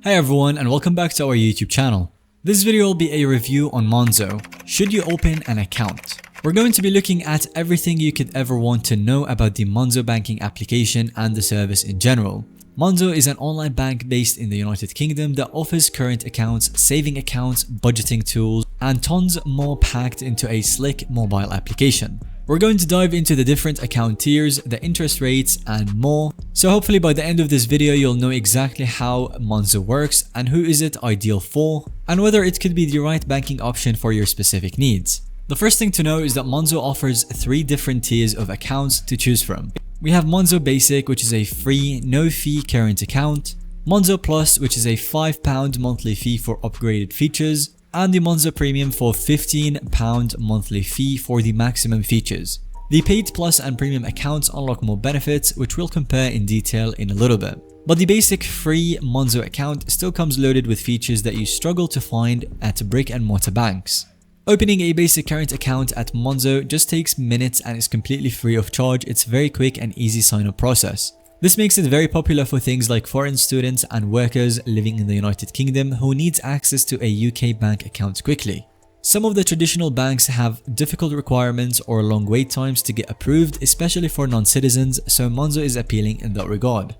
Hi everyone and welcome back to our YouTube channel. This video will be a review on Monzo. Should you open an account? We're going to be looking at everything you could ever want to know about the Monzo banking application and the service in general. Monzo is an online bank based in the United Kingdom that offers current accounts, saving accounts, budgeting tools, and tons more packed into a slick mobile application. We're going to dive into the different account tiers, the interest rates, and more. So hopefully by the end of this video, you'll know exactly how Monzo works and who is it ideal for, and whether it could be the right banking option for your specific needs. The first thing to know is that Monzo offers 3 different tiers of accounts to choose from. We have Monzo Basic, which is a free, no-fee current account, Monzo Plus, which is a £5 monthly fee for upgraded features, and the Monzo Premium for £15 monthly fee for the maximum features. The paid plus and premium accounts unlock more benefits, which we'll compare in detail in a little bit. But the basic free Monzo account still comes loaded with features that you struggle to find at brick and mortar banks. Opening a basic current account at Monzo just takes minutes and is completely free of charge. It's a very quick and easy sign-up process. This makes it very popular for things like foreign students and workers living in the United Kingdom who needs access to a UK bank account quickly. Some of the traditional banks have difficult requirements or long wait times to get approved, especially for non-citizens, so Monzo is appealing in that regard.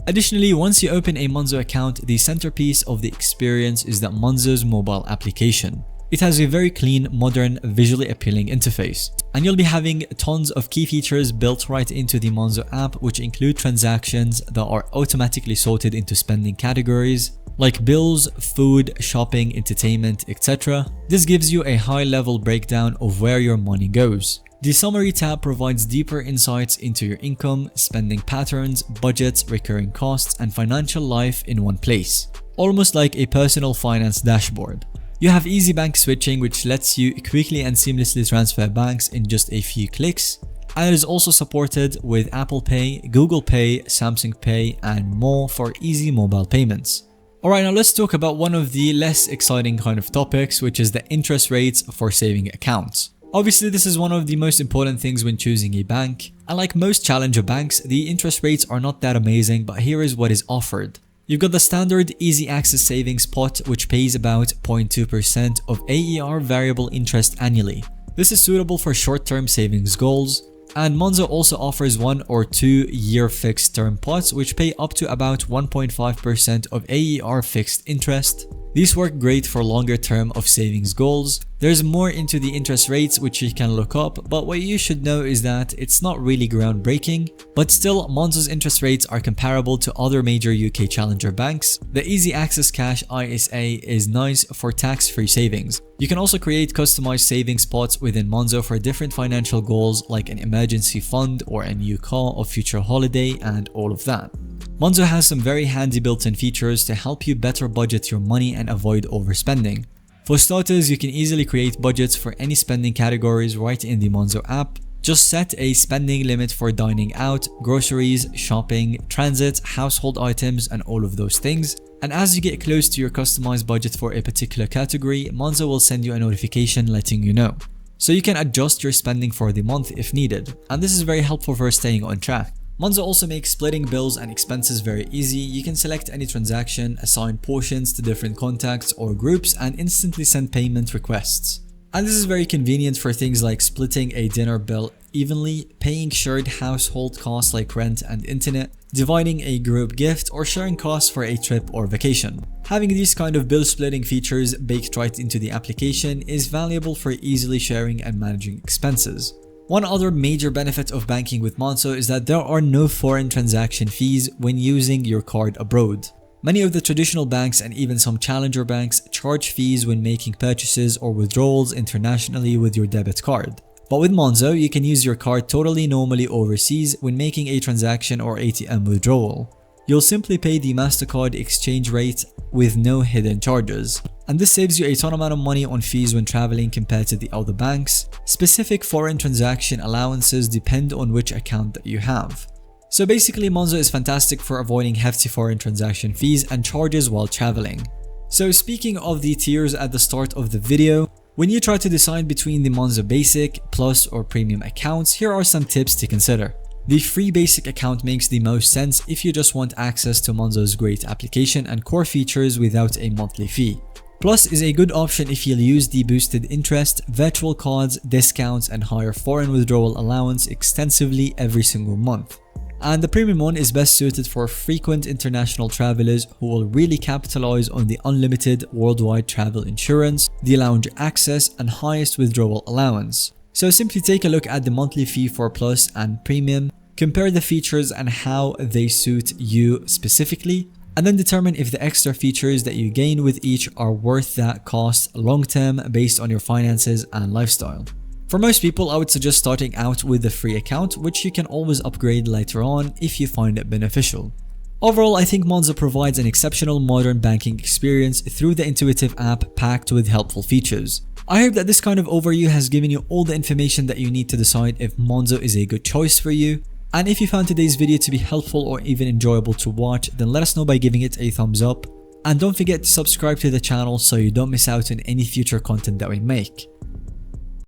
Additionally, once you open a Monzo account, the centerpiece of the experience is that Monzo's mobile application. It has a very clean, modern, visually appealing interface, and you'll be having tons of key features built right into the Monzo app, which include transactions that are automatically sorted into spending categories like bills, food, shopping, entertainment, etc. This gives you a high-level breakdown of where your money goes. The Summary tab provides deeper insights into your income, spending patterns, budgets, recurring costs, and financial life in one place, almost like a personal finance dashboard. You have easy bank switching, which lets you quickly and seamlessly transfer banks in just a few clicks, and it is also supported with Apple Pay, Google Pay, Samsung Pay, and more for easy mobile payments. Alright, now let's talk about one of the less exciting kind of topics, which is the interest rates for saving accounts. Obviously, this is one of the most important things when choosing a bank, and like most challenger banks, the interest rates are not that amazing, but here is what is offered. You've got the standard easy access savings pot, which pays about 0.2% of AER variable interest annually. This is suitable for short-term savings goals, and Monzo also offers 1 or 2 year fixed term pots, which pay up to about 1.5% of AER fixed interest. These work great for longer term of savings goals. There's more into the interest rates which you can look up, but what you should know is that it's not really groundbreaking, but still Monzo's interest rates are comparable to other major UK challenger banks. The Easy Access Cash ISA is nice for tax-free savings. You can also create customized savings pots within Monzo for different financial goals like an emergency fund or a new car or future holiday and all of that. Monzo has some very handy built-in features to help you better budget your money and avoid overspending. For starters, you can easily create budgets for any spending categories right in the Monzo app. Just set a spending limit for dining out, groceries, shopping, transit, household items, and all of those things. And as you get close to your customized budget for a particular category, Monzo will send you a notification letting you know. So you can adjust your spending for the month if needed, and this is very helpful for staying on track. Monzo also makes splitting bills and expenses very easy. You can select any transaction, assign portions to different contacts or groups, and instantly send payment requests. And this is very convenient for things like splitting a dinner bill evenly, paying shared household costs like rent and internet, dividing a group gift, or sharing costs for a trip or vacation. Having these kind of bill splitting features baked right into the application is valuable for easily sharing and managing expenses. One other major benefit of banking with Monzo is that there are no foreign transaction fees when using your card abroad. Many of the traditional banks and even some challenger banks charge fees when making purchases or withdrawals internationally with your debit card. But with Monzo, you can use your card totally normally overseas when making a transaction or ATM withdrawal. You'll simply pay the MasterCard exchange rate with no hidden charges. And this saves you a ton amount of money on fees when traveling compared to the other banks. Specific foreign transaction allowances depend on which account that you have. So basically, Monzo is fantastic for avoiding hefty foreign transaction fees and charges while traveling. So speaking of the tiers at the start of the video, when you try to decide between the Monzo Basic, Plus, or Premium accounts, here are some tips to consider. The free basic account makes the most sense if you just want access to Monzo's great application and core features without a monthly fee. Plus is a good option if you'll use the boosted interest, virtual cards, discounts, and higher foreign withdrawal allowance extensively every single month. And the premium one is best suited for frequent international travelers who will really capitalize on the unlimited worldwide travel insurance, the lounge access, and highest withdrawal allowance. So simply take a look at the monthly fee for Plus and Premium, compare the features and how they suit you specifically, and then determine if the extra features that you gain with each are worth that cost long term based on your finances and lifestyle. For most people, I would suggest starting out with the free account, which you can always upgrade later on if you find it beneficial. Overall, I think Monzo provides an exceptional modern banking experience through the intuitive app packed with helpful features. I hope that this kind of overview has given you all the information that you need to decide if Monzo is a good choice for you. And if you found today's video to be helpful or even enjoyable to watch, then let us know by giving it a thumbs up. And don't forget to subscribe to the channel so you don't miss out on any future content that we make.